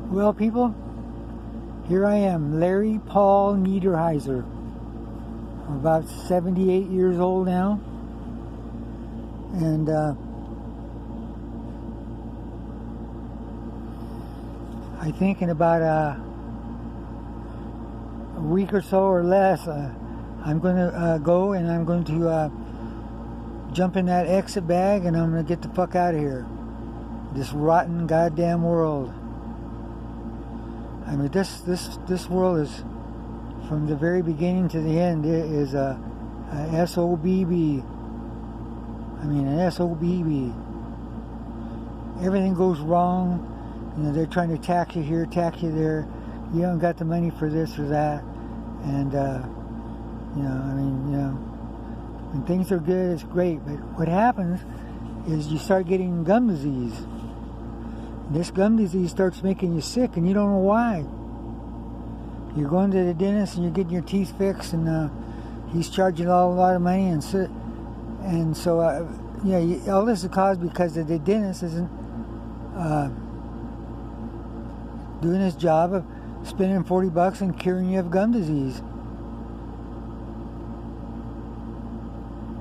Well, people, here I am, Larry Paul Niederheiser. I'm about 78 years old now, and I think in about a week or so or less, I'm going to go and I'm going to jump in that exit bag, and I'm going to get the fuck out of here. This rotten goddamn world. I mean, this world is, from the very beginning to the end, it is a SOBB. I mean, an SOBB. Everything goes wrong. You know, they're trying to tax you here, tax you there. You don't got the money for this or that. And, you know, I mean, you know, when things are good, it's great. But what happens is you start getting gum disease. This gum disease starts making you sick, and you don't know why. You're going to the dentist, and you're getting your teeth fixed, and he's charging you a lot of money, and so yeah, all this is caused because the dentist isn't doing his job of spending $40 and curing you of gum disease.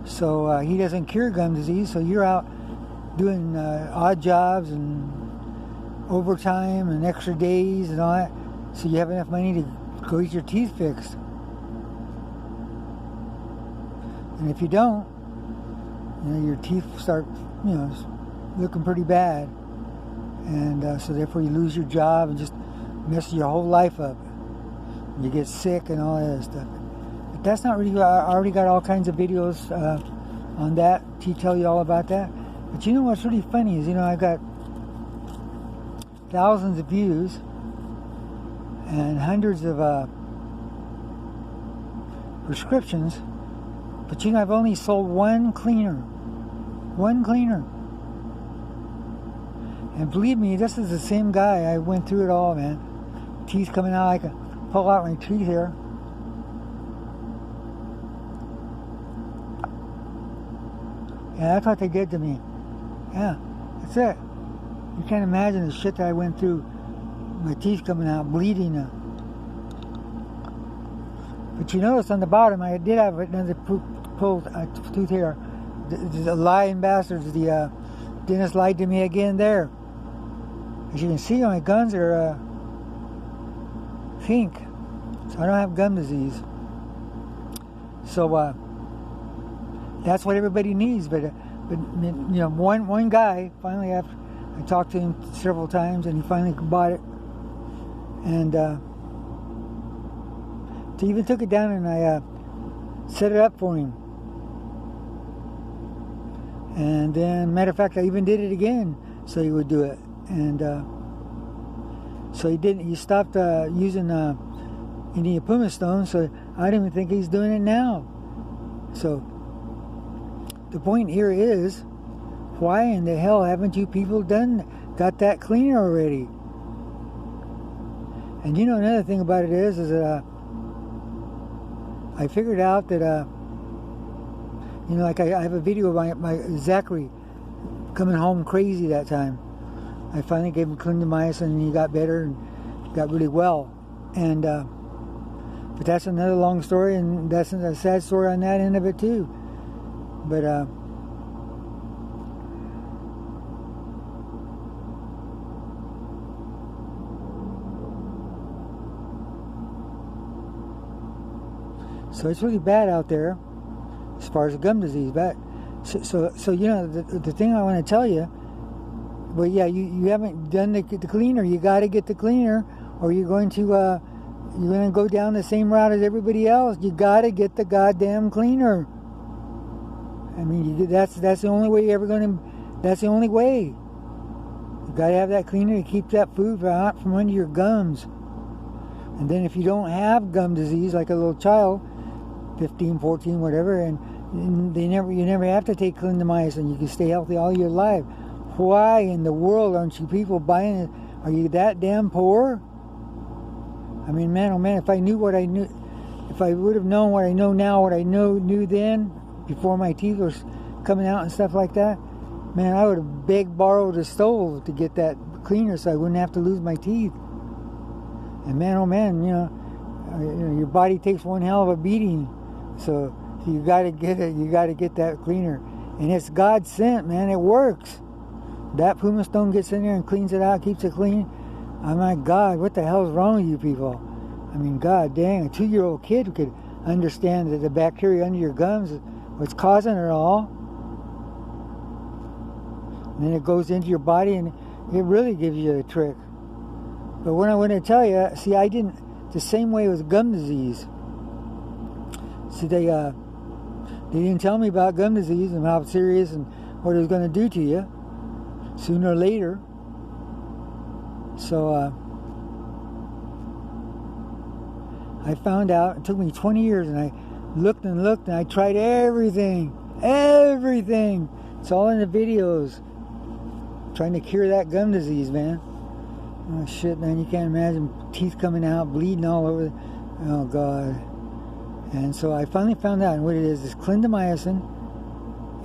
So he doesn't cure gum disease, so you're out doing odd jobs and overtime and extra days and all that, so you have enough money to go get your teeth fixed. And if you don't, you know, your teeth start, you know, looking pretty bad, and so therefore you lose your job and just mess your whole life up. You get sick and all that other stuff. But that's not really. I already got all kinds of videos on that to tell you all about that. But you know what's really funny is, you know, I got thousands of views and hundreds of prescriptions, but you know, I've only sold one cleaner. And believe me, this is the same guy. I went through it all, man. Teeth coming out. I can pull out my teeth here. Yeah, that's what they did to me. Yeah, that's it. You can't imagine the shit that I went through. My teeth coming out, bleeding. But you notice on the bottom, I did have another pulled tooth here. The lying bastards, the dentist lied to me again there. As you can see, my gums are pink, so I don't have gum disease. So that's what everybody needs. But you know, one guy finally, after I talked to him several times, and he finally bought it, and he even took it down, and I set it up for him. And then, matter of fact, I even did it again so he would do it. And so he didn't. He stopped using any pumice stone, so I don't even think he's doing it now. So the point here is, why in the hell haven't you people got that cleaner already? And you know, another thing about it is that I figured out that you know, like I have a video of my Zachary coming home crazy that time. I finally gave him clindamycin, and he got better and got really well. And but that's another long story, and that's a sad story on that end of it too. But so it's really bad out there as far as gum disease. But so you know, the thing I want to tell you. Well, yeah, you haven't done the cleaner. You got to get the cleaner, or you're going to go down the same route as everybody else. You got to get the goddamn cleaner. I mean, that's the only way you're ever going to. That's the only way. You got to have that cleaner to keep that food out from under your gums. And then if you don't have gum disease, like a little child, 15, 14, whatever, and you never have to take clindamycin. You can stay healthy all your life. Why in the world aren't you people buying it? Are you that damn poor? I mean, man, oh man, if I knew what I knew, if I would have known what I know now, what I knew then, before my teeth were coming out and stuff like that, man, I would have borrowed a stove to get that cleaner so I wouldn't have to lose my teeth. And man, oh man, your body takes one hell of a beating. So you got to get it. You got to get that cleaner. And it's God sent, man. It works. That Puma Stone gets in there and cleans it out, keeps it clean. Oh my God, what the hell's wrong with you people? I mean, God dang, a 2-year-old kid could understand that the bacteria under your gums is what's causing it all. And then it goes into your body and it really gives you a trick. But what I want to tell you, see, I didn't, the same way with gum disease. See, they didn't tell me about gum disease and how serious and what it was going to do to you sooner or later. So I found out. It took me 20 years, and I looked and looked, and I tried everything. It's all in the videos. Trying to cure that gum disease, man. Oh shit, man, you can't imagine teeth coming out, bleeding all over. Oh God. And so I finally found out what it is clindamycin.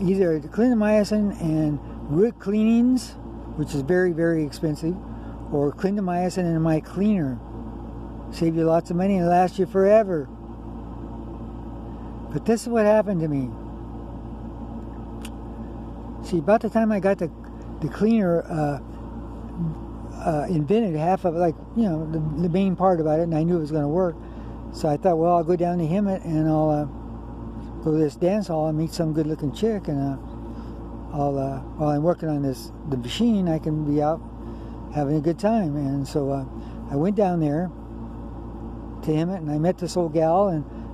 Either clindamycin and root cleanings, which is very, very expensive, or clindamycin and my cleaner. Save you lots of money and last you forever. But this is what happened to me. See, about the time I got the cleaner invented, half of it, like, the main part about it, and I knew it was going to work. So I thought, well, I'll go down to Hemet and I'll go to this dance hall and meet some good-looking chick, and while I'm working on the machine, I can be out having a good time. And so I went down there to Hemet, and I met this old gal,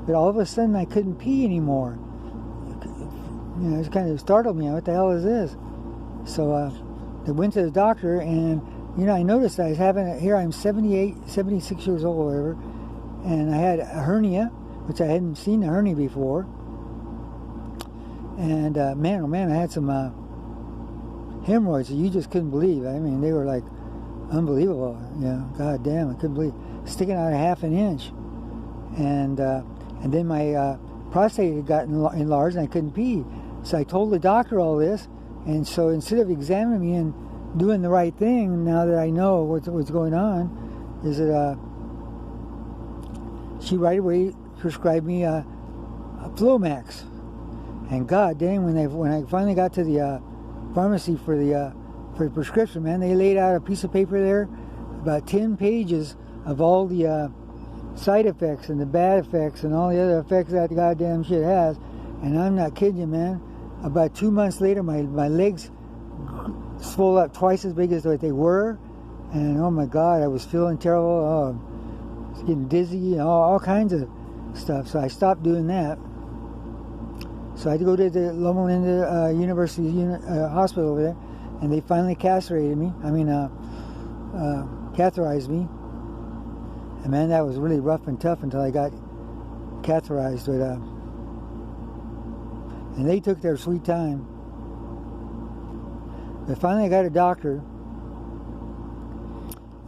but all of a sudden I couldn't pee anymore. It kind of startled me. What the hell is this? So I went to the doctor, and I noticed that I was having here. I'm 76 years old, or whatever, and I had a hernia, which I hadn't seen a hernia before. And man, oh man, I had some hemorrhoids that you just couldn't believe. I mean, they were like unbelievable. God damn, I couldn't believe sticking out a half an inch. And then my prostate had gotten enlarged, and I couldn't pee. So I told the doctor all this, and so instead of examining me and doing the right thing, now that I know what's going on, is that she right away prescribed me a Flomax. And God dang, when I finally got to the pharmacy for the prescription, man, they laid out a piece of paper there, about 10 pages of all the side effects and the bad effects and all the other effects that goddamn shit has. And I'm not kidding you, man. About 2 months later, my legs swelled up twice as big as what they were, and oh my God, I was feeling terrible. I was getting dizzy, all kinds of stuff. So I stopped doing that. So I had to go to the Loma Linda University hospital over there, and they finally catheterized me. And man, that was really rough and tough until I got catheterized. But and they took their sweet time. But finally I got a doctor,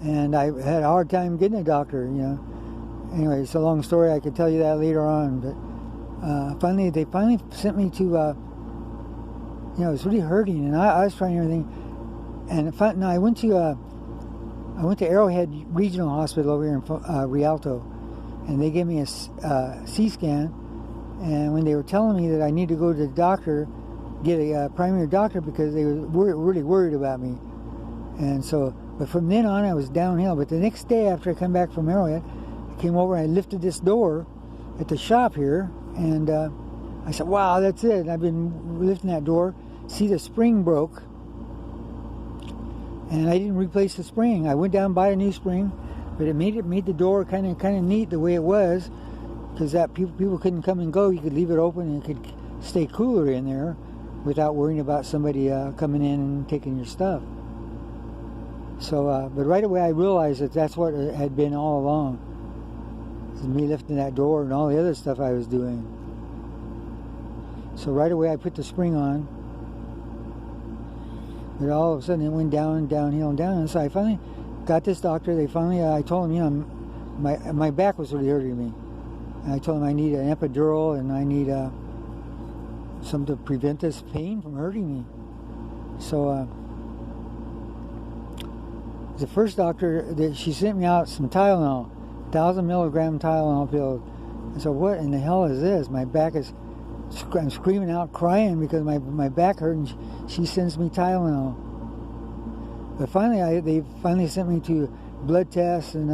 and I had a hard time getting a doctor, Anyway, it's a long story. I could tell you that later on. But they finally sent me to, it was really hurting, and I was trying everything. And I went to Arrowhead Regional Hospital over here in Rialto, and they gave me a CT scan. And when they were telling me that I need to go to the doctor, get a primary doctor, because they were really worried about me. And so, but from then on, I was downhill. But the next day after I come back from Arrowhead, I came over and I lifted this door at the shop here, and I said, wow, that's it. And I've been lifting that door. See, the spring broke, and I didn't replace the spring. I went down and bought a new spring, but it made the door kind of neat the way it was, because that people couldn't come and go. You could leave it open, and it could stay cooler in there without worrying about somebody coming in and taking your stuff. So, but right away I realized that that's what it had been all along. It was me lifting that door and all the other stuff I was doing. So right away I put the spring on. But all of a sudden it went down, downhill, and down. And so I finally got this doctor. I told him, my back was really hurting me. And I told him I need an epidural, and I need something to prevent this pain from hurting me. So the first doctor, that she sent me out some Tylenol, 1,000 milligram Tylenol pills. And so what in the hell is this? My back is, I'm screaming out, crying because my back hurt, and she sends me Tylenol. But finally, they finally sent me to blood tests and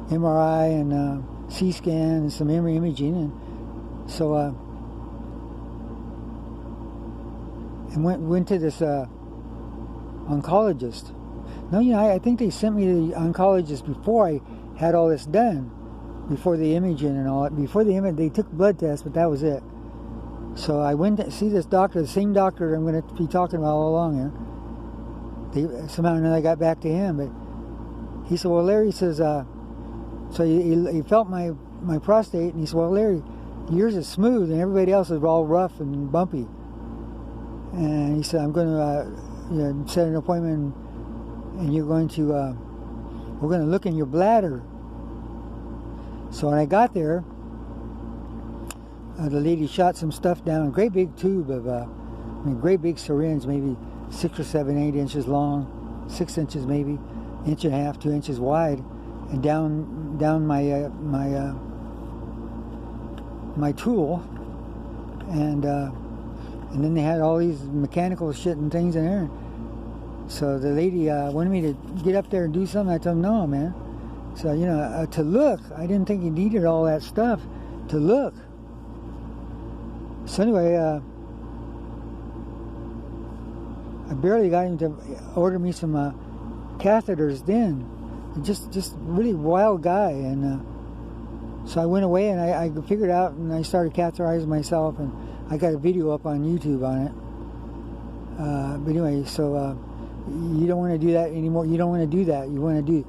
MRI and CT scan and some imaging, and so and went to this oncologist. No, I think they sent me to the oncologist before I had all this done, before the imaging and all that. Before the image, they took blood tests, but that was it. So I went to see this doctor, the same doctor I'm going to be talking about all along here. Somehow or another I got back to him, but he said, well, Larry, says, so he felt my prostate, and he said, well, Larry, yours is smooth, and everybody else is all rough and bumpy. And he said, I'm going to set an appointment, and you're going to, we're going to look in your bladder. So when I got there, the lady shot some stuff down, a great big tube of, great big syringe, maybe 6 or 7, 8 inches long, 6 inches maybe, 1.5 inches, 2 inches wide, and down my tool, and then they had all these mechanical shit and things in there. So the lady wanted me to get up there and do something. I told them, no, man. So to look, I didn't think you needed all that stuff to look. So anyway, I barely got him to order me some catheters then. Just really wild guy, and so I went away and I figured out, and I started catheterizing myself, and I got a video up on YouTube on it. But anyway, so you don't want to do that anymore. You don't want to do that. You want to do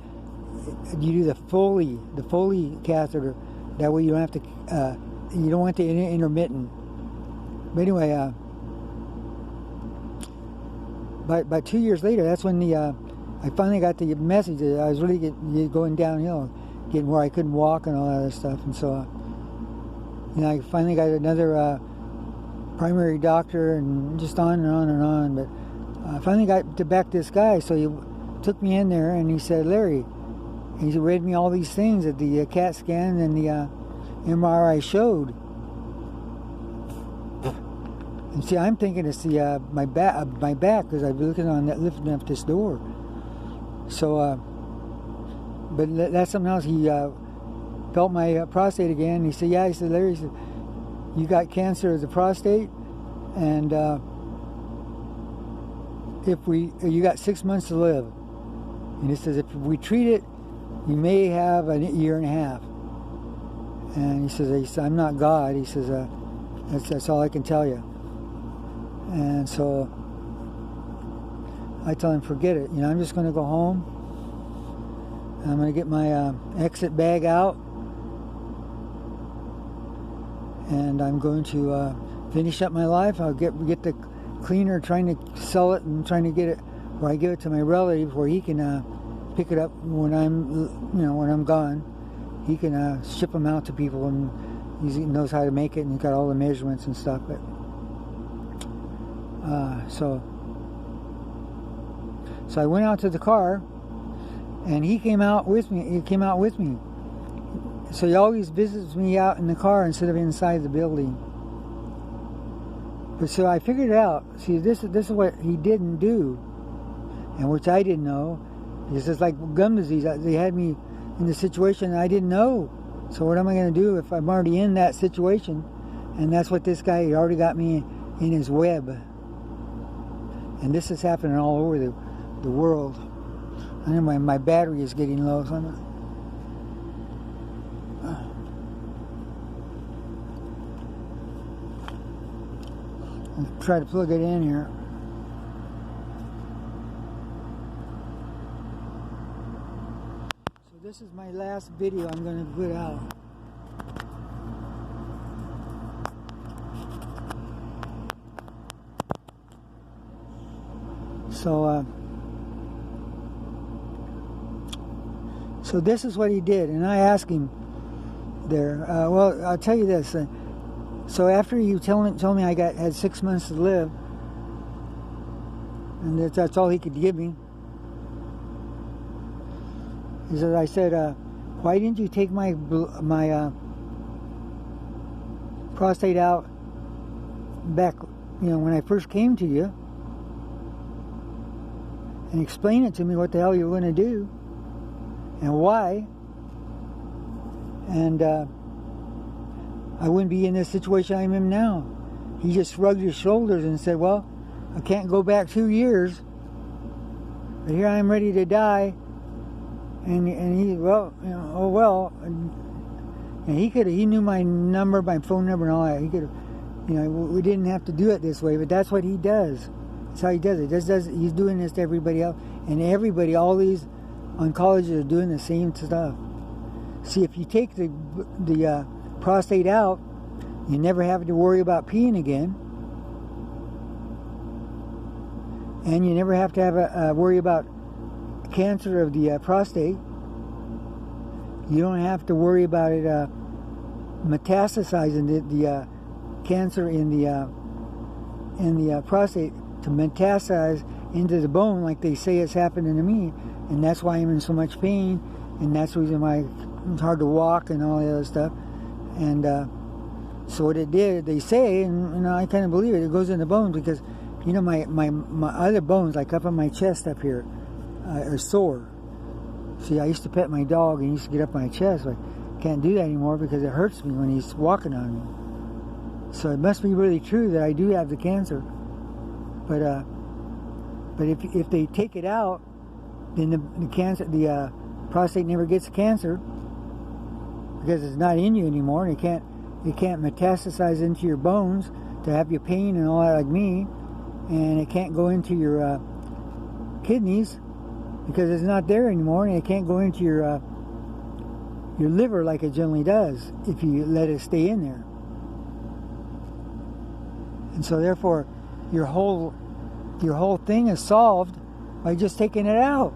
the Foley catheter. That way you don't have to. You don't want the intermittent. But anyway, about 2 years later, that's when I finally got the message that I was really going downhill, getting where I couldn't walk and all that other stuff. And so, I finally got another primary doctor, and just on and on and on. But I finally got to back this guy, so he took me in there, and he said, Larry, he read me all these things that the CAT scan and the MRI showed. And see, I'm thinking it's the my back because I've been lifting up this door. So, but that's something else. He felt my prostate again. He said, yeah. He said, Larry, he said, you got cancer of the prostate, and you got 6 months to live. And he says, if we treat it, you may have a year and a half. And he says, I'm not God. He says, that's all I can tell you. And so I tell him, forget it. I'm just going to go home. I'm going to get my exit bag out, and I'm going to finish up my life. I'll get the cleaner, trying to sell it and trying to get it, or I give it to my relative where he can pick it up when I'm gone. He can ship them out to people, and he knows how to make it, and he's got all the measurements and stuff. But so I went out to the car, and he came out with me. So he always visits me out in the car instead of inside the building. But so I figured it out. See, this is what he didn't do, and which I didn't know. It's just like gum disease. They had me in the situation I didn't know. So what am I going to do if I'm already in that situation? And that's what this guy, he already got me in his web. And this is happening all over the world. I know my battery is getting low, so I'm going to try to plug it in here. So this is my last video I'm going to put out. So this is what he did, and I asked him there. Well, I'll tell you this. So after you told me I had 6 months to live, and that's all he could give me. He said, I said, why didn't you take my prostate out back, when I first came to you, and explain it to me what the hell you were going to do and why, and I wouldn't be in this situation I'm in now. He just shrugged his shoulders and said, well, I can't go back 2 years, but here I am ready to die. And he, well, oh well. And he knew my number, my phone number, and all that. He could, we didn't have to do it this way, but that's what he does. That's how he does it. He's doing this to everybody else, and everybody, all these oncologists are doing the same stuff. See, if you take the prostate out, you never have to worry about peeing again, and you never have to have worry about cancer of the prostate. You don't have to worry about it metastasizing the cancer in the prostate to metastasize into the bone, like they say it's happening to me, and that's why I'm in so much pain, and that's the reason why it's hard to walk and all the other stuff. And so what it did, they say, and I kind of believe it, it goes in the bones because my other bones, like up on my chest up here, are sore. See, I used to pet my dog and he used to get up my chest, but I can't do that anymore because it hurts me when he's walking on me. So it must be really true that I do have the cancer. But if they take it out, then the prostate never gets cancer because it's not in you anymore. And it can't metastasize into your bones to have you pain and all that like me, and it can't go into your kidneys because it's not there anymore, and it can't go into your liver like it generally does if you let it stay in there. And so therefore your whole thing is solved by just taking it out.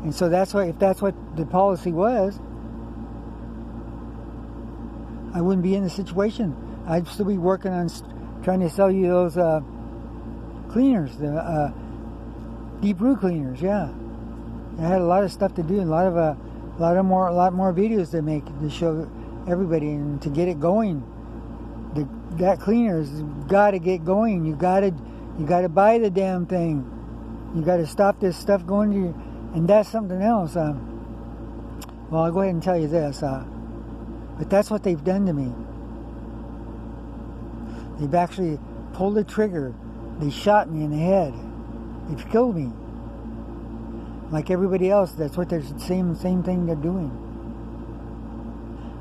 And so that's why, if that's what the policy was, I wouldn't be in the situation. I'd still be working on trying to sell you those cleaners, the deep root cleaners. Yeah, I had a lot of stuff to do, and a lot more videos to make to show everybody and to get it going. That cleaner's got to get going. You got to buy the damn thing. You got to stop this stuff going to you. And that's something else. Well, I'll go ahead and tell you this. But that's what they've done to me. They've actually pulled the trigger. They shot me in the head. They've killed me. Like everybody else, that's what they're same thing they're doing.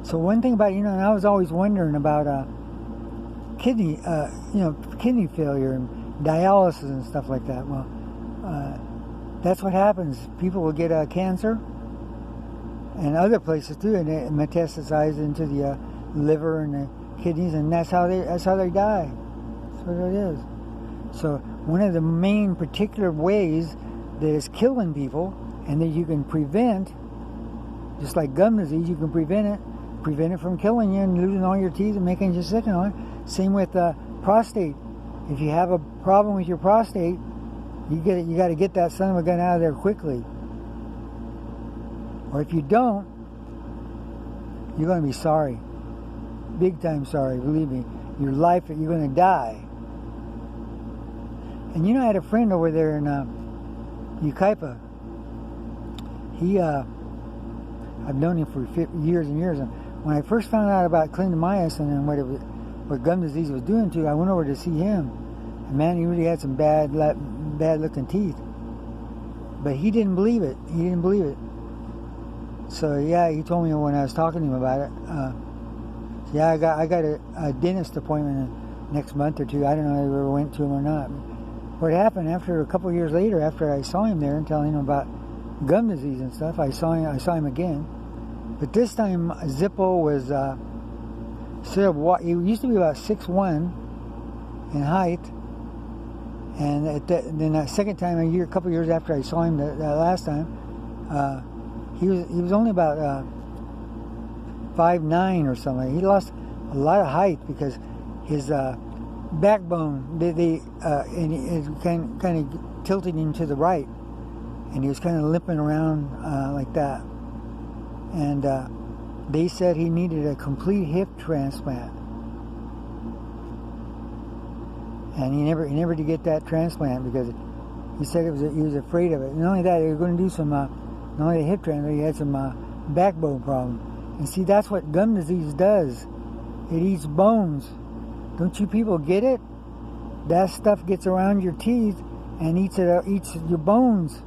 So one thing about, and I was always wondering about kidney failure and dialysis and stuff like that. Well, that's what happens. People will get cancer and other places too, and it metastasizes into the liver and the kidneys, and that's how they die. That's what it is. So one of the main particular ways that is killing people, and that you can prevent, just like gum disease, you can prevent it from killing you and losing all your teeth and making you sick and all that. Same with prostate. If you have a problem with your prostate, you got to get that son of a gun out of there quickly. Or if you don't, you're going to be sorry. Big time sorry, believe me. Your life, you're going to die. And I had a friend over there in Yucaipa. I've known him for years and years. And when I first found out about clindamycin and what gum disease was doing to you, I went over to see him. And man, he really had some bad looking teeth. But he didn't believe it. So yeah, he told me when I was talking to him about it. Yeah, I got a dentist appointment next month or two. I don't know if I ever went to him or not. What happened after a couple of years later, after I saw him there and telling him about gum disease and stuff, I saw him again. But this time Zippo was he used to be about 6'1" in height, and then that second time, a couple of years after I saw him that last time, he was only about 5'9" or something. He lost a lot of height because his backbone, and it kind of tilted him to the right, and he was kind of limping around like that. And they said he needed a complete hip transplant, and he never did get that transplant because he said he was afraid of it. And not only that, they were going to do some not only a hip transplant, he had some backbone problem. And see, that's what gum disease does. It eats bones. Don't you people get it? That stuff gets around your teeth and eats your bones.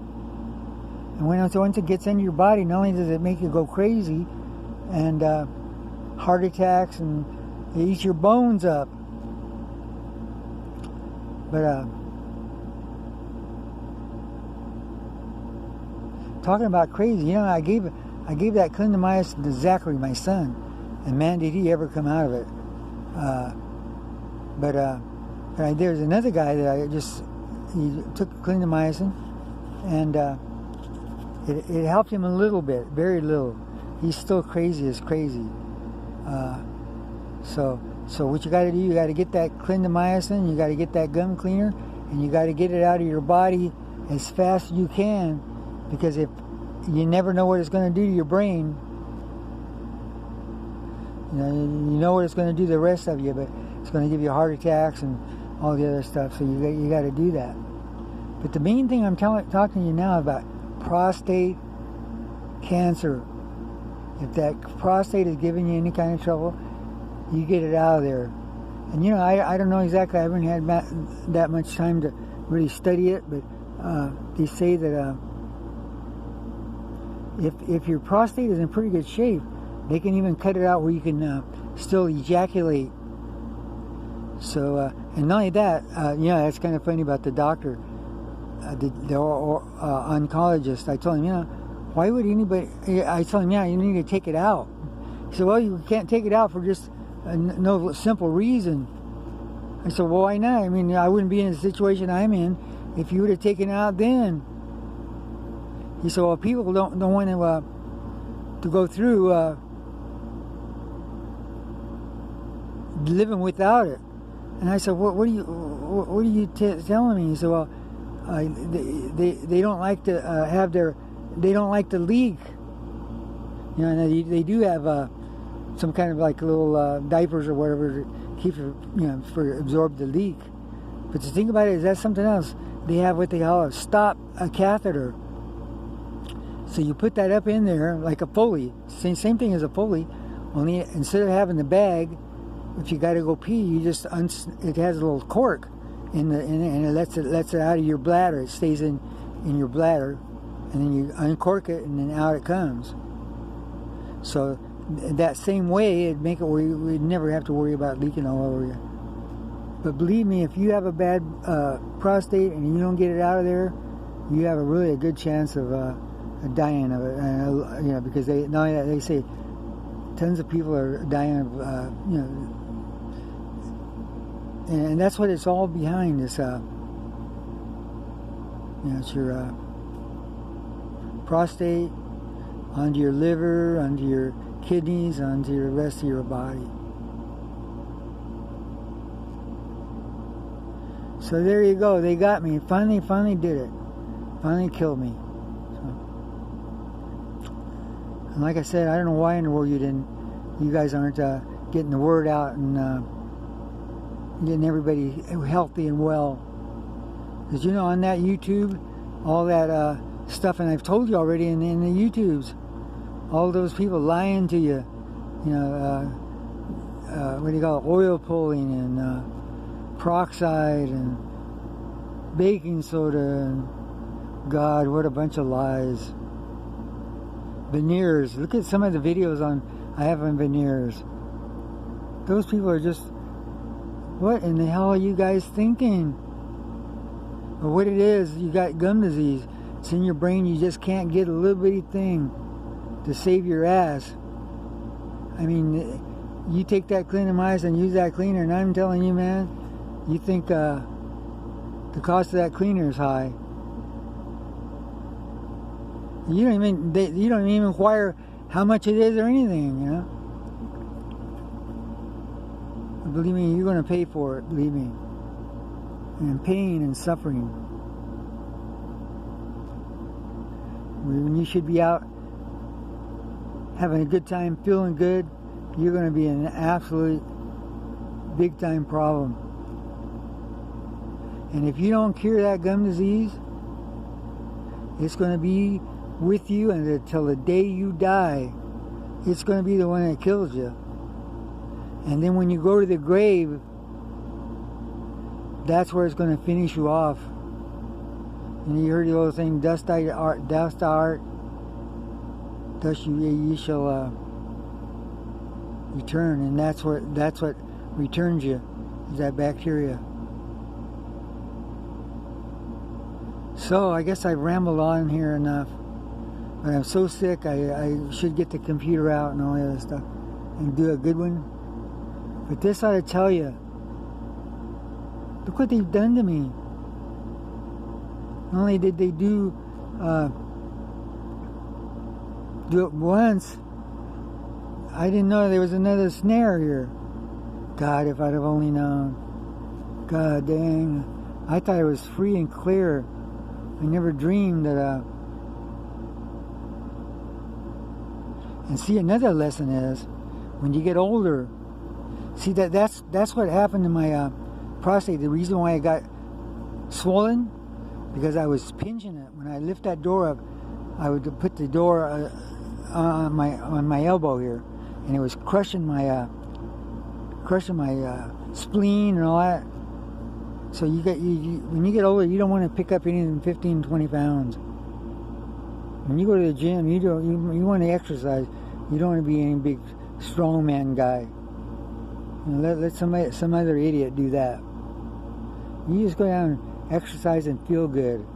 And once it gets into your body, not only does it make you go crazy and heart attacks, and it eats your bones up. But talking about crazy, you know, I gave that clindamycin to Zachary, my son, and man, did he ever come out of it. But there's another guy that he took clindamycin, and it helped him a little bit, very little. He's still crazy as crazy. So what you got to do, you got to get that clindamycin, you got to get that gum cleaner, and you got to get it out of your body as fast as you can, because if you never know what it's going to do to your brain. You know what it's going to do to the rest of you, but it's going to give you heart attacks and all the other stuff. So you got to do that. But the main thing I'm talking to you now about prostate cancer. If that prostate is giving you any kind of trouble, you get it out of there. And you know, I don't know exactly. I haven't had that much time to really study it, but they say that if your prostate is in pretty good shape, they can even cut it out where you can still ejaculate. So, and not only that, that's kind of funny about the doctor, the oncologist. I told him, why would anybody? I told him, you need to take it out. He said, well, you can't take it out for just no simple reason. I said, well, why not? I mean, I wouldn't be in the situation I'm in if you would have taken it out then. He said, well, people don't want to go through living without it. And I said, what are you telling me? He said, well, they don't like to they don't like to leak. They do have some kind of like little diapers or whatever to keep for absorb the leak. But the thing about it is that's something else. They have what they call a catheter. So you put that up in there like a Foley. Same thing as a Foley, only instead of having the bag, if you got to go pee, you just it has a little cork and it lets it out of your bladder. It stays in your bladder, and then you uncork it, and then out it comes. So that same way, it'd make it where we'd never have to worry about leaking all over you. But believe me, if you have a bad prostate and you don't get it out of there, you have a good chance of dying of it. Because they say tons of people are dying of and that's what it's all behind. Is it's your prostate, onto your liver, onto your kidneys, onto the rest of your body. So there you go. They got me. Finally did it. Finally killed me. And like I said, I don't know why in the world you guys aren't getting the word out and getting everybody healthy and well. Because on that YouTube, all that stuff, and I've told you already in the YouTubes, all those people lying to you, what do you call it, oil pulling and peroxide and baking soda, and God, what a bunch of lies. Veneers. Look at some of the videos I have on veneers. Those people are just, what in the hell are you guys thinking? Or what it is, you got gum disease. It's in your brain, you just can't get a little bitty thing to save your ass. I mean, you take that clindamycin and use that cleaner, and I'm telling you, man, you think the cost of that cleaner is high. You don't even inquire how much it is or anything, Believe me, you're going to pay for it, believe me. And pain and suffering. When you should be out having a good time, feeling good, you're going to be in an absolute big time problem. And if you don't cure that gum disease, it's going to be with you until the day you die. It's going to be the one that kills you. And then when you go to the grave, that's where it's going to finish you off. And you heard the old saying, dust to art, dust you shall return. And that's what returns you, is that bacteria. So I guess I've rambled on here enough. But I'm so sick, I should get the computer out and all the other stuff and do a good one. But this ought to tell you, look what they've done to me. Not only did they do it once, I didn't know there was another snare here. God, if I'd have only known. God dang. I thought it was free and clear. I never dreamed that... And see, another lesson is, when you get older, see, that's what happened to my prostate. The reason why I got swollen, because I was pinching it. When I lift that door up, I would put the door on my elbow here, and it was crushing my spleen and all that. So when you get older, you don't want to pick up anything than 15, 20 pounds. When you go to the gym, you want to exercise. You don't want to be any big strongman guy. You know, let some other idiot do that. You just go down and exercise and feel good.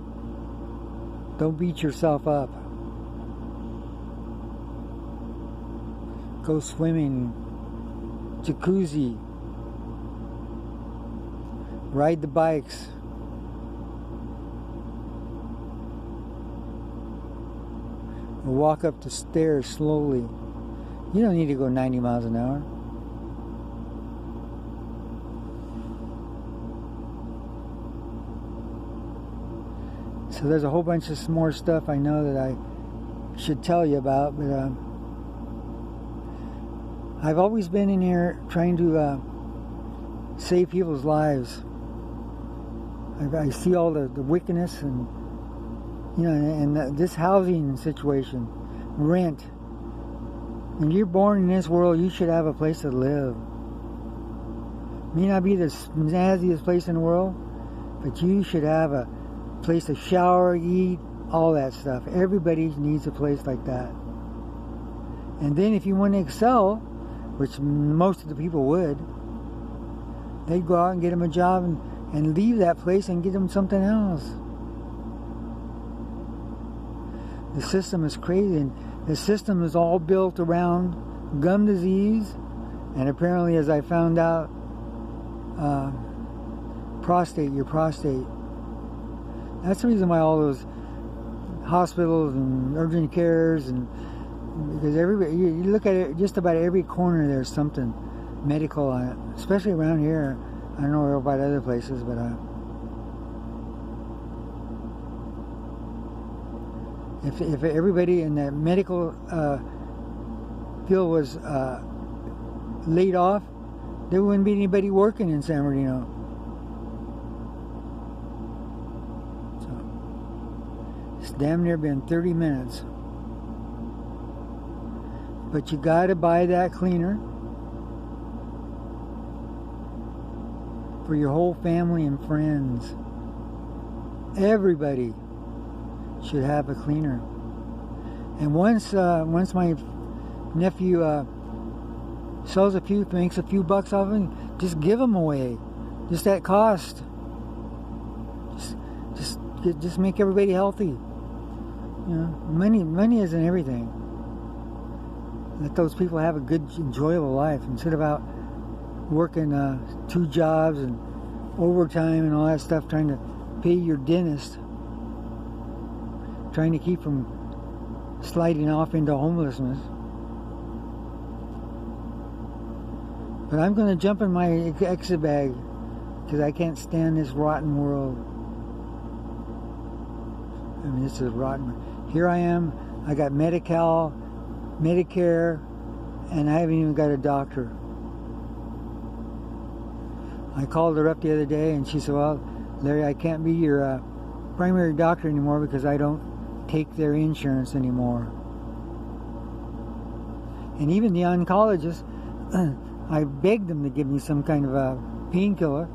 Don't beat yourself up. Go swimming, jacuzzi, ride the bikes. Or walk up the stairs slowly. You don't need to go 90 miles an hour. So there's a whole bunch of more stuff I know that I should tell you about, but I've always been in here trying to save people's lives. I see all the wickedness and this housing situation, rent. When you're born in this world, you should have a place to live. May not be the snazziest place in the world, but you should have a place to shower, eat, all that stuff. Everybody needs a place like that. And then if you want to excel, which most of the people would, they'd go out and get them a job and leave that place and get them something else. The system is crazy, and the system is all built around gum disease, and apparently, as I found out, your prostate. That's the reason why all those hospitals and urgent cares, and because everybody, you look at it, just about every corner there's something medical on it, especially around here. I don't know about other places, but if everybody in the medical field was laid off, there wouldn't be anybody working in San Bernardino. So it's damn near been 30 minutes. But you gotta buy that cleaner for your whole family and friends. Everybody should have a cleaner. And once my nephew sells makes a few bucks off them, just give them away. Just at cost. Just make everybody healthy. You know, money isn't everything. Let those people have a good, enjoyable life instead of out working 2 jobs and overtime and all that stuff, trying to pay your dentist, trying to keep from sliding off into homelessness. But I'm going to jump in my exit bag because I can't stand this rotten world. I mean, this is rotten. Here I am. I got Medi-Cal, Medicare, and I haven't even got a doctor. I called her up the other day, and she said, well, Larry, I can't be your primary doctor anymore because I don't take their insurance anymore. And even the oncologist, I begged them to give me some kind of a painkiller,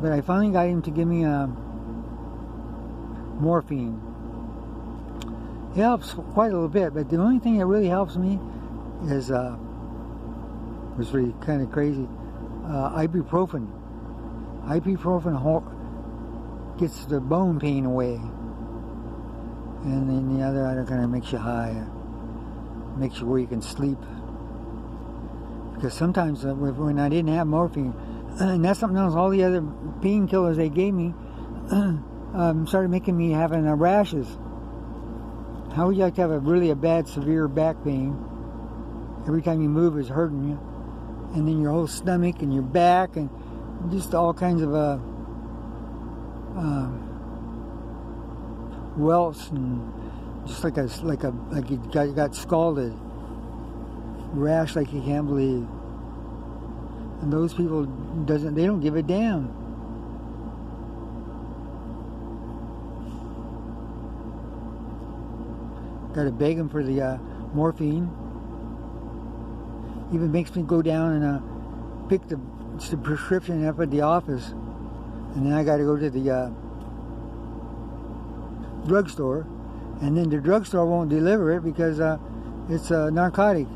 but I finally got him to give me morphine. It helps quite a little bit, but the only thing that really helps me is, was really kind of crazy, ibuprofen. Ibuprofen gets the bone pain away. And then the other kind of makes you high, makes you where you can sleep. Because sometimes when I didn't have morphine, and that's something else, all the other painkillers they gave me started making me having rashes. How would you like to have a bad, severe back pain? Every time you move, it's hurting you. And then your whole stomach and your back and just all kinds of welts and just like you got scalded, rash like you can't believe. And those people they don't give a damn. Got to beg them for the morphine. Even makes me go down and pick the prescription up at the office, and then I got to go to the drugstore, and then the drugstore won't deliver it because it's a narcotic.